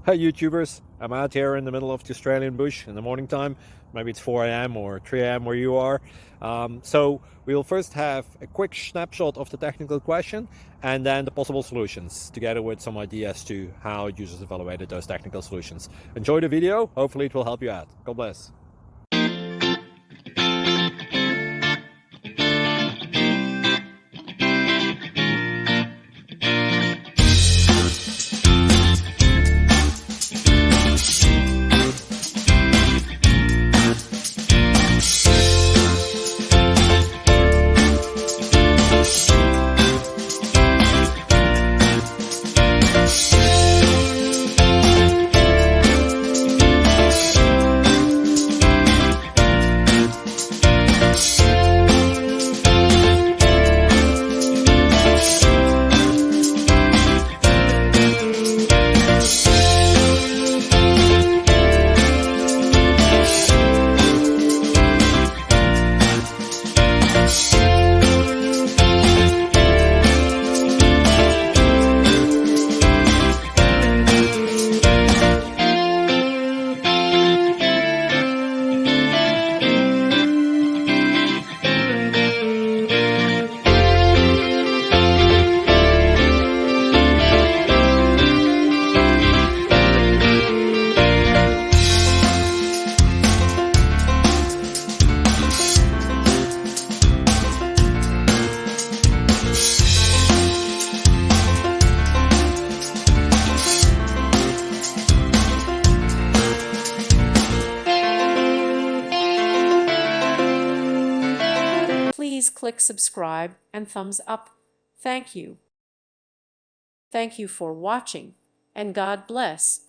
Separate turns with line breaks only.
Hi YouTubers, I'm out here in the middle of the Australian bush in the morning time. Maybe it's 4 a.m. or 3 a.m. where you are. So we'll first have a quick snapshot of the technical question and then the possible solutions, together with some ideas to how users evaluated those technical solutions. Enjoy the video, hopefully it will help you out. God bless.
Please click subscribe and thumbs up. Thank you. Thank you for watching, and God bless.